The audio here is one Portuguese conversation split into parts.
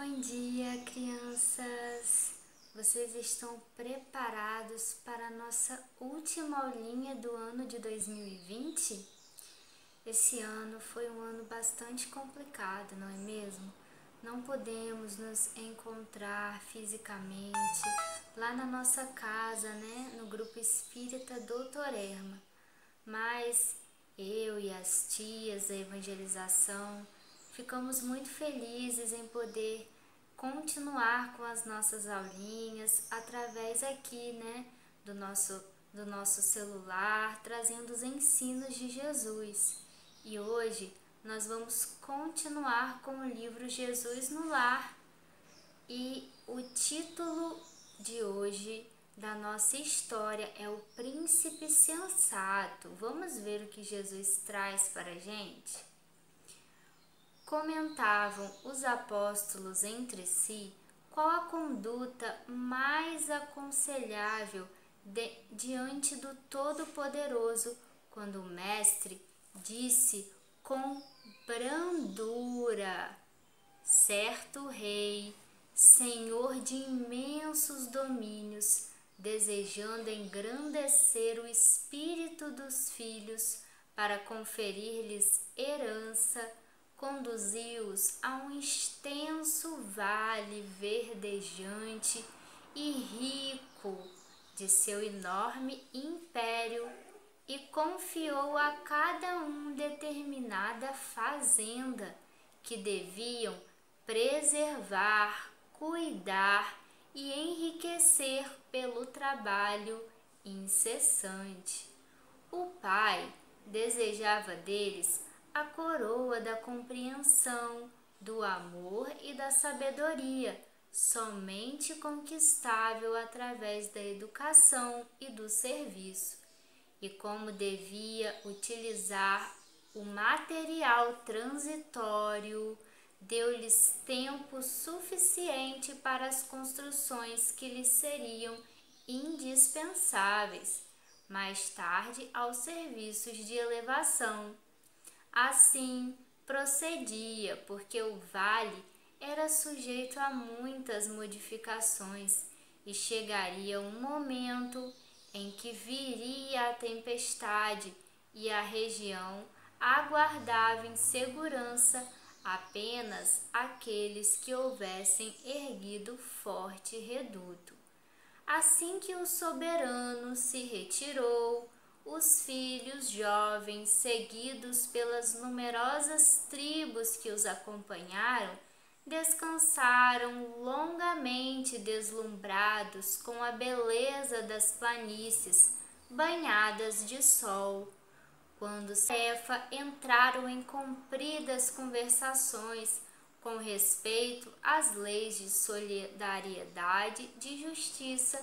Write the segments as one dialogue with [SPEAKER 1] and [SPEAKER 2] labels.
[SPEAKER 1] Bom dia, crianças! Vocês estão preparados para a nossa última aulinha do ano de 2020? Esse ano foi um ano bastante complicado, não é mesmo? Não podemos nos encontrar fisicamente lá na nossa casa, né? No grupo espírita Doutor Erma. Mas eu e as tias da evangelização ficamos muito felizes em poder continuar com as nossas aulinhas através aqui, né, do nosso celular, trazendo os ensinos de Jesus. E hoje nós vamos continuar com o livro Jesus no Lar. E o título de hoje da nossa história é o Príncipe Sensato. Vamos ver o que Jesus traz para a gente? Comentavam os apóstolos entre si qual a conduta mais aconselhável diante do Todo-Poderoso, quando o Mestre disse com brandura: certo rei, senhor de imensos domínios, desejando engrandecer o espírito dos filhos para conferir-lhes herança, conduziu-os a um extenso vale verdejante e rico de seu enorme império e confiou a cada um determinada fazenda que deviam preservar, cuidar e enriquecer pelo trabalho incessante. O pai desejava deles a coroa da compreensão, do amor e da sabedoria, somente conquistável através da educação e do serviço. E como devia utilizar o material transitório, deu-lhes tempo suficiente para as construções que lhes seriam indispensáveis, mais tarde aos serviços de elevação. Assim procedia, porque o vale era sujeito a muitas modificações e chegaria um momento em que viria a tempestade e a região aguardava em segurança apenas aqueles que houvessem erguido forte reduto. Assim que o soberano se retirou, os filhos jovens, seguidos pelas numerosas tribos que os acompanharam, descansaram longamente, deslumbrados com a beleza das planícies banhadas de sol. Quando Cefa entraram em compridas conversações com respeito às leis de solidariedade, de justiça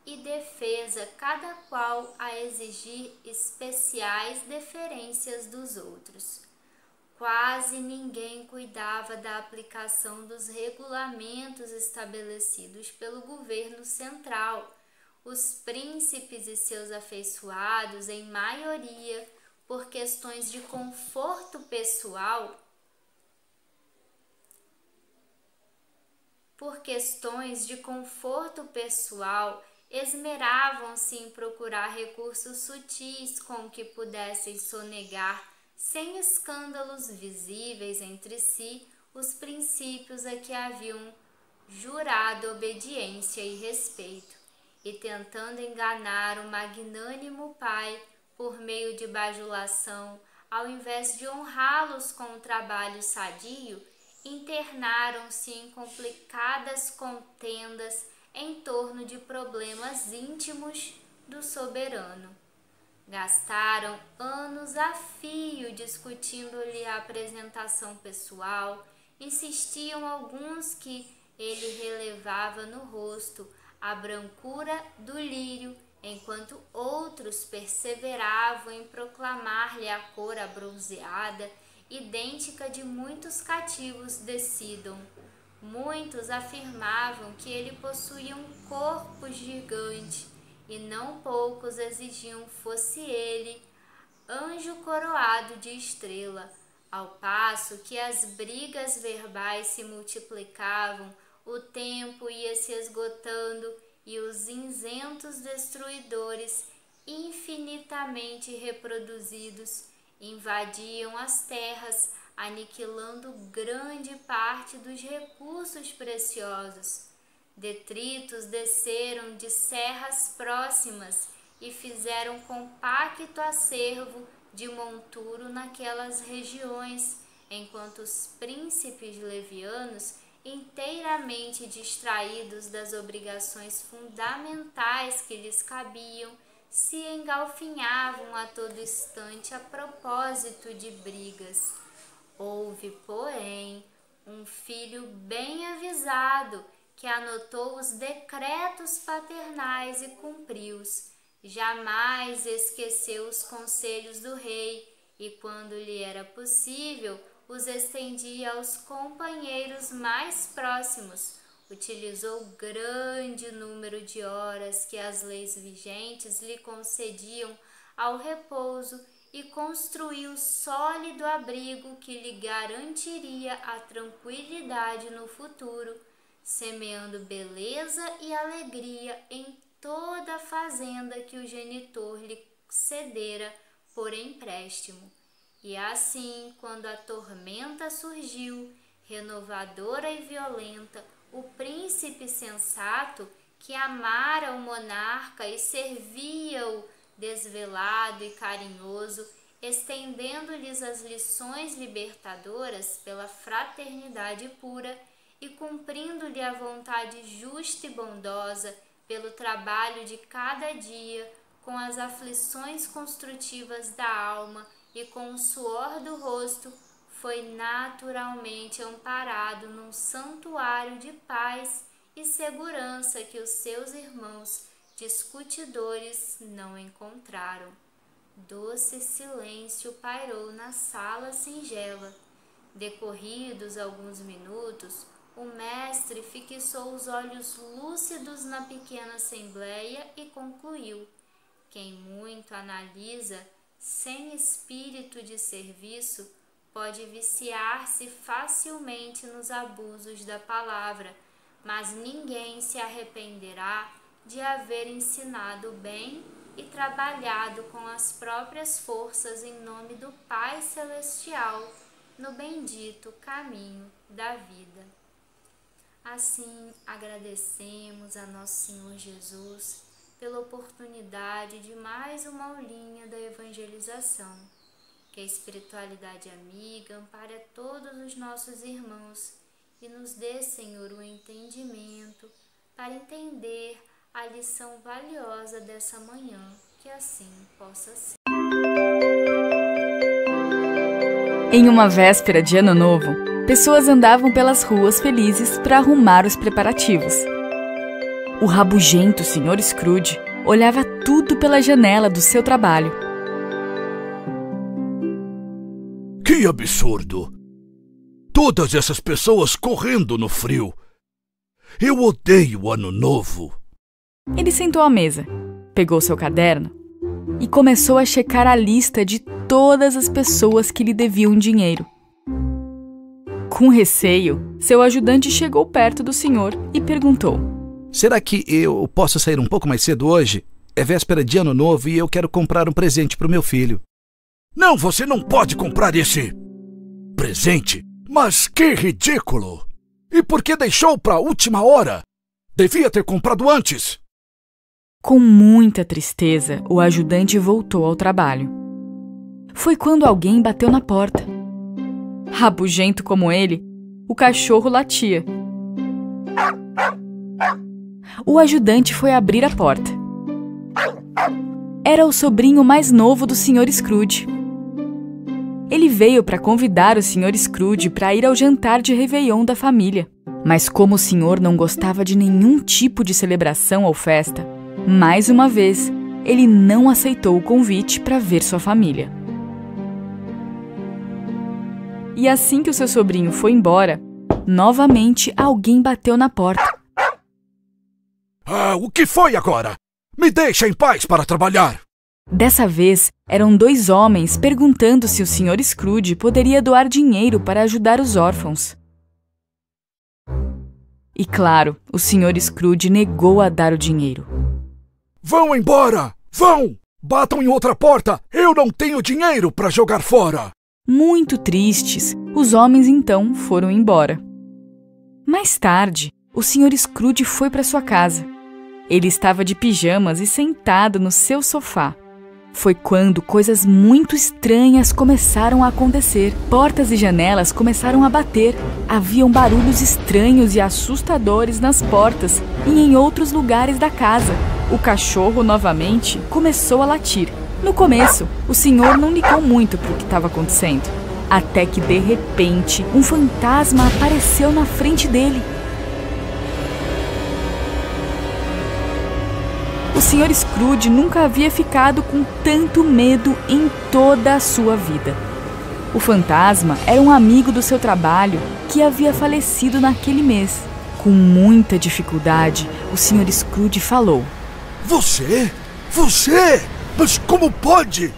[SPEAKER 1] e defesa, cada qual a exigir especiais deferências dos outros. Quase ninguém cuidava da aplicação dos regulamentos estabelecidos pelo governo central. Os príncipes e seus afeiçoados, em maioria, por questões de conforto pessoal, esmeravam-se em procurar recursos sutis com que pudessem sonegar, sem escândalos visíveis entre si, os princípios a que haviam jurado obediência e respeito, e tentando enganar o magnânimo pai por meio de bajulação, ao invés de honrá-los com o trabalho sadio, internaram-se em complicadas contendas em torno de problemas íntimos do soberano. Gastaram anos a fio discutindo-lhe a apresentação pessoal, insistiam alguns que ele relevava no rosto a brancura do lírio, enquanto outros perseveravam em proclamar-lhe a cor abronzeada, idêntica de muitos cativos de Sidom. Muitos afirmavam que ele possuía um corpo gigante, e não poucos exigiam fosse ele anjo coroado de estrela, Ao passo que as brigas verbais se multiplicavam, o tempo ia se esgotando e os incensos destruidores, infinitamente reproduzidos, invadiam as terras, aniquilando grande parte dos recursos preciosos. Detritos desceram de serras próximas e fizeram compacto acervo de monturo naquelas regiões, enquanto os príncipes levianos, inteiramente distraídos das obrigações fundamentais que lhes cabiam, se engalfinhavam a todo instante a propósito de brigas. Houve, porém, um filho bem avisado que anotou os decretos paternais e cumpriu-os. Jamais esqueceu os conselhos do rei e, quando lhe era possível, os estendia aos companheiros mais próximos. Utilizou grande número de horas que as leis vigentes lhe concediam ao repouso e construiu sólido abrigo que lhe garantiria a tranquilidade no futuro, semeando beleza e alegria em toda a fazenda que o genitor lhe cedera por empréstimo. E assim, quando a tormenta surgiu, renovadora e violenta, o príncipe sensato, que amara o monarca e servia-o desvelado e carinhoso, estendendo-lhes as lições libertadoras pela fraternidade pura e cumprindo-lhe a vontade justa e bondosa pelo trabalho de cada dia, com as aflições construtivas da alma e com o suor do rosto, foi naturalmente amparado num santuário de paz e segurança que os seus irmãos discutidores não encontraram. Doce silêncio pairou na sala singela. Decorridos alguns minutos, o mestre fixou os olhos lúcidos na pequena assembleia e concluiu: quem muito analisa, sem espírito de serviço, pode viciar-se facilmente nos abusos da palavra, mas ninguém se arrependerá de haver ensinado bem e trabalhado com as próprias forças em nome do Pai Celestial no bendito caminho da vida. Assim, agradecemos a Nosso Senhor Jesus pela oportunidade de mais uma aulinha da evangelização. Que a espiritualidade amiga ampare a todos os nossos irmãos e nos dê, Senhor, o entendimento para entender a lição valiosa dessa manhã, que assim possa ser.
[SPEAKER 2] Em uma véspera de Ano Novo, pessoas andavam pelas ruas felizes para arrumar os preparativos. O rabugento Sr. Scrooge olhava tudo pela janela do seu trabalho.
[SPEAKER 3] Que absurdo! Todas essas pessoas correndo no frio. Eu odeio o Ano Novo.
[SPEAKER 2] Ele sentou à mesa, pegou seu caderno e começou a checar a lista de todas as pessoas que lhe deviam dinheiro. Com receio, seu ajudante chegou perto do senhor e perguntou:
[SPEAKER 3] Será que eu posso sair um pouco mais cedo hoje? É véspera de Ano Novo e eu quero comprar um presente para o meu filho. Não, você não pode comprar esse presente. Mas que ridículo! E por que deixou para a última hora? Devia ter comprado antes.
[SPEAKER 2] Com muita tristeza, o ajudante voltou ao trabalho. Foi quando alguém bateu na porta. Rabugento como ele, o cachorro latia. O ajudante foi abrir a porta. Era o sobrinho mais novo do Sr. Scrooge. Ele veio para convidar o Sr. Scrooge para ir ao jantar de Réveillon da família. Mas como o senhor não gostava de nenhum tipo de celebração ou festa, mais uma vez, ele não aceitou o convite para ver sua família. E assim que o seu sobrinho foi embora, novamente alguém bateu na porta.
[SPEAKER 3] O que foi agora? Me deixa em paz para trabalhar!
[SPEAKER 2] Dessa vez, eram 2 homens perguntando se o Sr. Scrooge poderia doar dinheiro para ajudar os órfãos. E claro, o Sr. Scrooge negou a dar o dinheiro.
[SPEAKER 3] Vão embora! Vão! Batam em outra porta! Eu não tenho dinheiro para jogar fora!
[SPEAKER 2] Muito tristes, os homens então foram embora. Mais tarde, o Sr. Scrooge foi para sua casa. Ele estava de pijamas e sentado no seu sofá. Foi quando coisas muito estranhas começaram a acontecer. Portas e janelas começaram a bater. Haviam barulhos estranhos e assustadores nas portas e em outros lugares da casa. O cachorro, novamente, começou a latir. No começo, o senhor não ligou muito para o que estava acontecendo. Até que, de repente, um fantasma apareceu na frente dele. O Sr. Scrooge nunca havia ficado com tanto medo em toda a sua vida. O fantasma era um amigo do seu trabalho que havia falecido naquele mês. Com muita dificuldade, o Sr. Scrooge falou:
[SPEAKER 3] Você? Você? Mas como pode?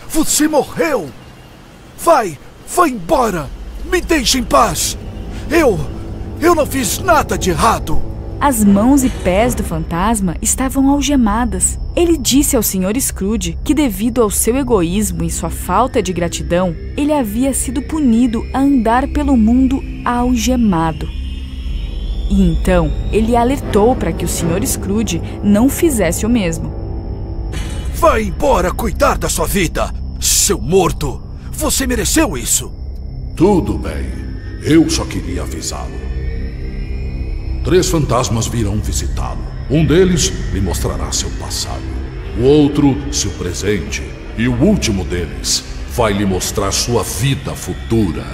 [SPEAKER 3] Você morreu! Vai embora! Me deixe em paz! Eu não fiz nada de errado!
[SPEAKER 2] As mãos e pés do fantasma estavam algemadas. Ele disse ao Sr. Scrooge que, devido ao seu egoísmo e sua falta de gratidão, ele havia sido punido a andar pelo mundo algemado. E então ele alertou para que o Sr. Scrooge não fizesse o mesmo.
[SPEAKER 3] Vai embora cuidar da sua vida, seu morto! Você mereceu isso!
[SPEAKER 4] Tudo bem, eu só queria avisá-lo. 3 fantasmas virão visitá-lo. Um deles lhe mostrará seu passado, o outro seu presente e o último deles vai lhe mostrar sua vida futura.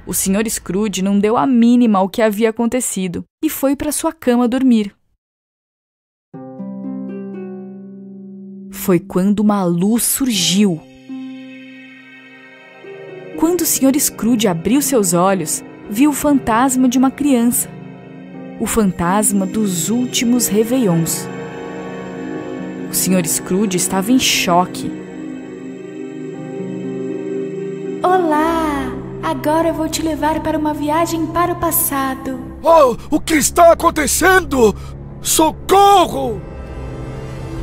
[SPEAKER 2] O Sr. Scrooge não deu a mínima ao que havia acontecido e foi para sua cama dormir. Foi quando uma luz surgiu. Quando o Sr. Scrooge abriu seus olhos, viu o fantasma de uma criança. O fantasma dos últimos réveillons. O Sr. Scrooge estava em choque. Olá! Agora eu vou te levar para uma viagem para o passado.
[SPEAKER 3] Oh, o que está acontecendo? Socorro!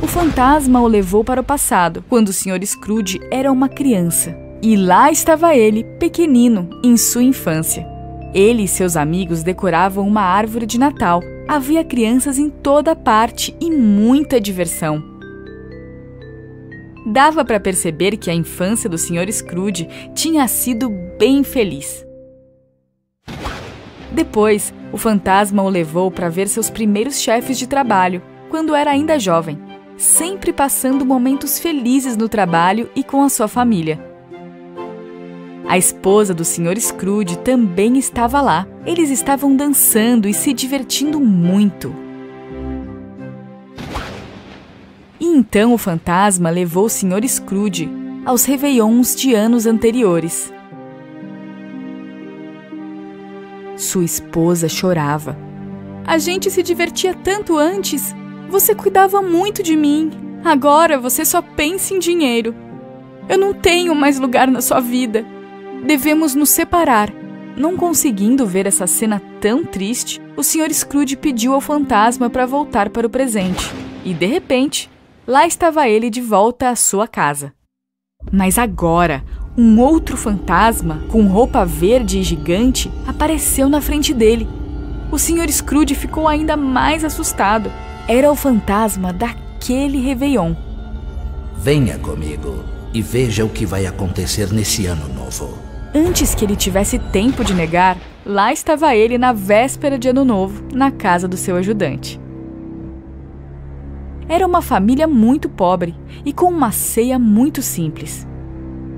[SPEAKER 2] O fantasma o levou para o passado, quando o Sr. Scrooge era uma criança. E lá estava ele, pequenino, em sua infância. Ele e seus amigos decoravam uma árvore de Natal. Havia crianças em toda parte e muita diversão. Dava para perceber que a infância do Sr. Scrooge tinha sido bem feliz. Depois, o fantasma o levou para ver seus primeiros chefes de trabalho, quando era ainda jovem, sempre passando momentos felizes no trabalho e com a sua família. A esposa do Sr. Scrooge também estava lá. Eles estavam dançando e se divertindo muito. E então o fantasma levou o Sr. Scrooge aos réveillons de anos anteriores. Sua esposa chorava. A gente se divertia tanto antes. Você cuidava muito de mim. Agora você só pensa em dinheiro. Eu não tenho mais lugar na sua vida. Devemos nos separar. Não conseguindo ver essa cena tão triste, o Sr. Scrooge pediu ao fantasma para voltar para o presente. E, de repente, lá estava ele de volta à sua casa. Mas agora, um outro fantasma, com roupa verde e gigante, apareceu na frente dele. O Sr. Scrooge ficou ainda mais assustado. Era o fantasma daquele réveillon.
[SPEAKER 3] Venha comigo e veja o que vai acontecer nesse ano novo.
[SPEAKER 2] Antes que ele tivesse tempo de negar, lá estava ele na véspera de Ano Novo, na casa do seu ajudante. Era uma família muito pobre e com uma ceia muito simples.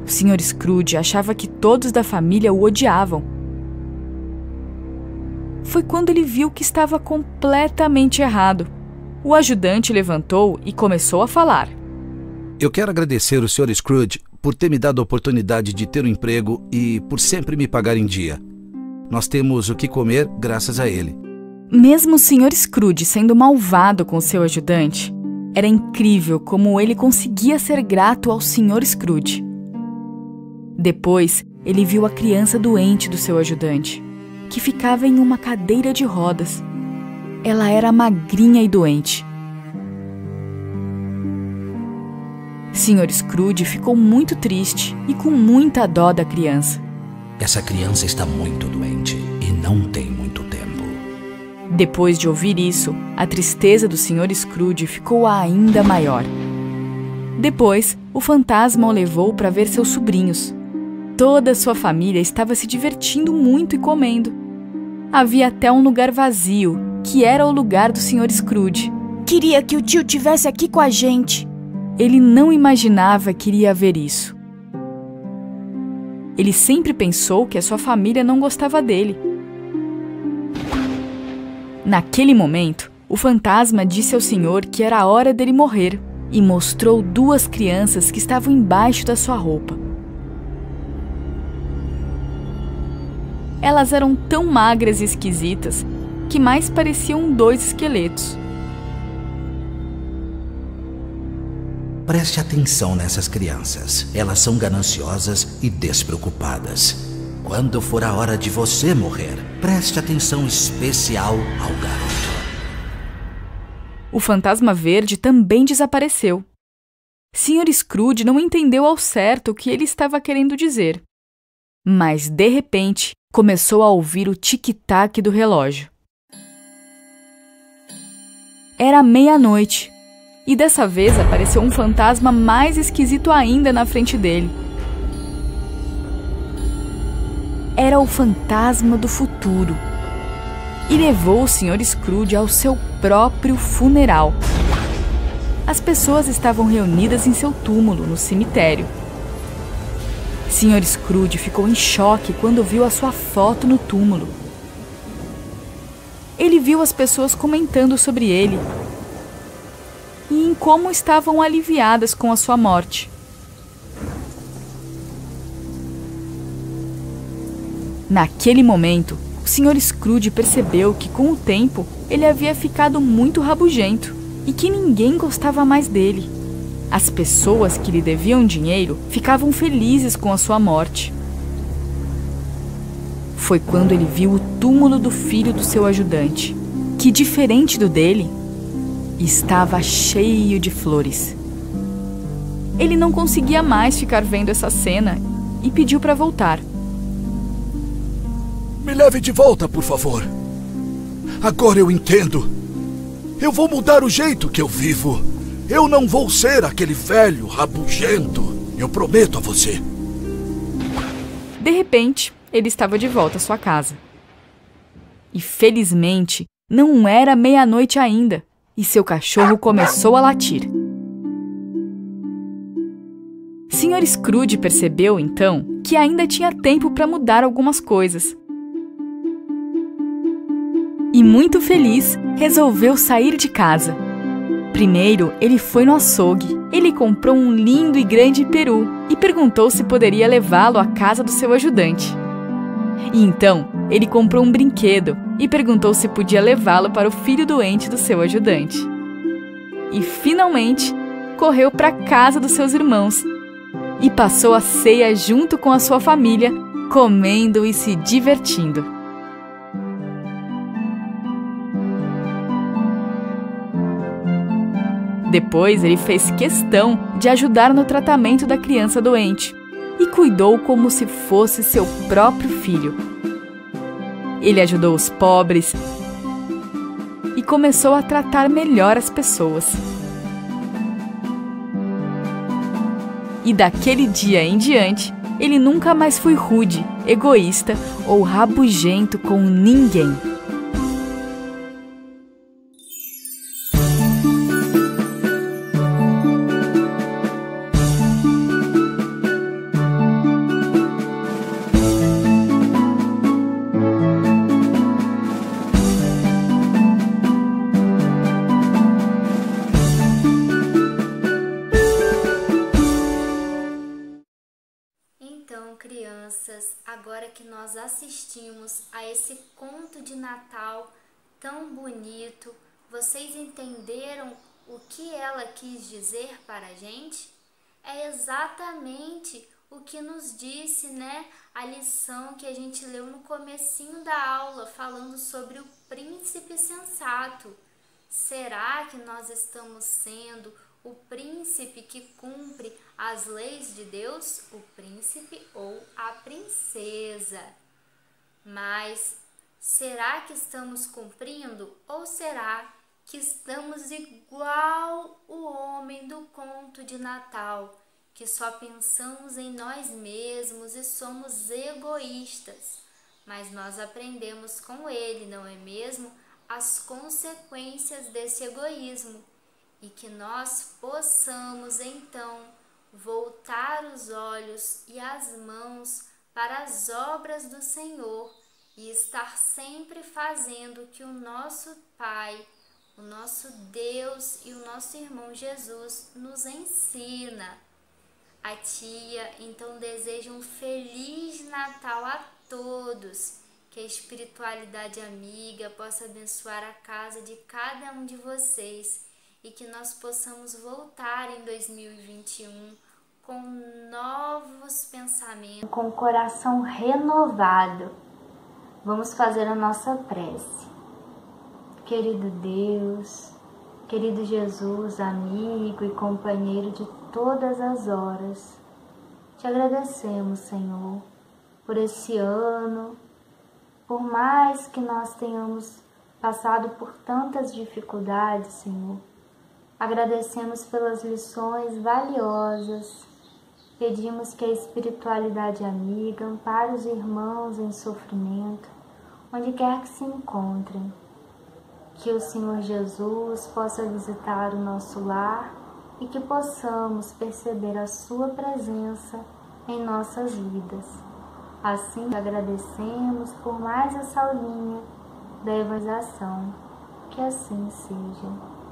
[SPEAKER 2] O Sr. Scrooge achava que todos da família o odiavam. Foi quando ele viu que estava completamente errado. O ajudante levantou e começou a falar.
[SPEAKER 3] Eu quero agradecer o Sr. Scrooge por ter me dado a oportunidade de ter um emprego e por sempre me pagar em dia. Nós temos o que comer graças a ele.
[SPEAKER 2] Mesmo o Sr. Scrooge sendo malvado com seu ajudante, Era incrível como ele conseguia ser grato ao Sr. Scrooge. Depois, ele viu a criança doente do seu ajudante, que ficava em uma cadeira de rodas. Ela era magrinha e doente. Sr. Scrooge ficou muito triste e com muita dó da criança.
[SPEAKER 3] Essa criança está muito doente e não tem muito tempo.
[SPEAKER 2] Depois de ouvir isso, a tristeza do Sr. Scrooge ficou ainda maior. Depois, o fantasma o levou para ver seus sobrinhos. Toda a sua família estava se divertindo muito e comendo. Havia até um lugar vazio, que era o lugar do Sr. Scrooge.
[SPEAKER 5] Queria que o tio tivesse aqui com a gente.
[SPEAKER 2] Ele não imaginava que iria haver isso. Ele sempre pensou que a sua família não gostava dele. Naquele momento, o fantasma disse ao senhor que era a hora dele morrer e mostrou 2 crianças que estavam embaixo da sua roupa. Elas eram tão magras e esquisitas que mais pareciam 2 esqueletos.
[SPEAKER 3] Preste atenção nessas crianças. Elas são gananciosas e despreocupadas. Quando for a hora de você morrer, preste atenção especial ao garoto.
[SPEAKER 2] O fantasma verde também desapareceu. Sr. Scrooge não entendeu ao certo o que ele estava querendo dizer. Mas, de repente, começou a ouvir o tic-tac do relógio. Era meia-noite, e dessa vez apareceu um fantasma mais esquisito ainda na frente dele. Era o fantasma do futuro, e levou o Sr. Scrooge ao seu próprio funeral. As pessoas estavam reunidas em seu túmulo no cemitério. Sr. Scrooge ficou em choque quando viu a sua foto no túmulo. Ele viu as pessoas comentando sobre ele e em como estavam aliviadas com a sua morte. Naquele momento, o Sr. Scrooge percebeu que, com o tempo, ele havia ficado muito rabugento e que ninguém gostava mais dele. As pessoas que lhe deviam dinheiro ficavam felizes com a sua morte. Foi quando ele viu o túmulo do filho do seu ajudante, que, diferente do dele, estava cheio de flores. Ele não conseguia mais ficar vendo essa cena e pediu para voltar.
[SPEAKER 3] Me leve de volta, por favor. Agora eu entendo. Eu vou mudar o jeito que eu vivo. Eu não vou ser aquele velho rabugento. Eu prometo a você.
[SPEAKER 2] De repente, ele estava de volta à sua casa. E, felizmente, não era meia-noite ainda, e seu cachorro começou a latir. Sr. Scrooge percebeu, então, que ainda tinha tempo para mudar algumas coisas. E, muito feliz, resolveu sair de casa. Primeiro, ele foi no açougue. Ele comprou um lindo e grande peru e perguntou se poderia levá-lo à casa do seu ajudante. E então, ele comprou um brinquedo e perguntou se podia levá-lo para o filho doente do seu ajudante. E, finalmente, correu para a casa dos seus irmãos e passou a ceia junto com a sua família, comendo e se divertindo. Depois, ele fez questão de ajudar no tratamento da criança doente e cuidou como se fosse seu próprio filho. Ele ajudou os pobres e começou a tratar melhor as pessoas. E daquele dia em diante, ele nunca mais foi rude, egoísta ou rabugento com ninguém.
[SPEAKER 1] Crianças, agora que nós assistimos a esse conto de Natal tão bonito, vocês entenderam o que ela quis dizer para a gente? É exatamente o que nos disse, a lição que a gente leu no comecinho da aula, falando sobre o príncipe sensato. Será que nós estamos sendo o príncipe que cumpre as leis de Deus? O príncipe ou a princesa? Mas será que estamos cumprindo ou será que estamos igual o homem do conto de Natal, que só pensamos em nós mesmos e somos egoístas? Mas nós aprendemos com ele, não é mesmo, as consequências desse egoísmo, e que nós possamos então voltar os olhos e as mãos para as obras do Senhor e estar sempre fazendo o que o nosso Pai, o nosso Deus e o nosso irmão Jesus nos ensina. A tia então deseja um Feliz Natal a todos, que a espiritualidade amiga possa abençoar a casa de cada um de vocês e que nós possamos voltar em 2021 com novos pensamentos, com o coração renovado. Vamos fazer a nossa prece. Querido Deus, querido Jesus, amigo e companheiro de todas as horas, te agradecemos, Senhor, por esse ano, por mais que nós tenhamos passado por tantas dificuldades, Senhor. Agradecemos pelas lições valiosas. Pedimos que a espiritualidade amiga ampare os irmãos em sofrimento, onde quer que se encontrem. Que o Senhor Jesus possa visitar o nosso lar e que possamos perceber a sua presença em nossas vidas. Assim, agradecemos por mais essa aulinha da evangelização. Que assim seja.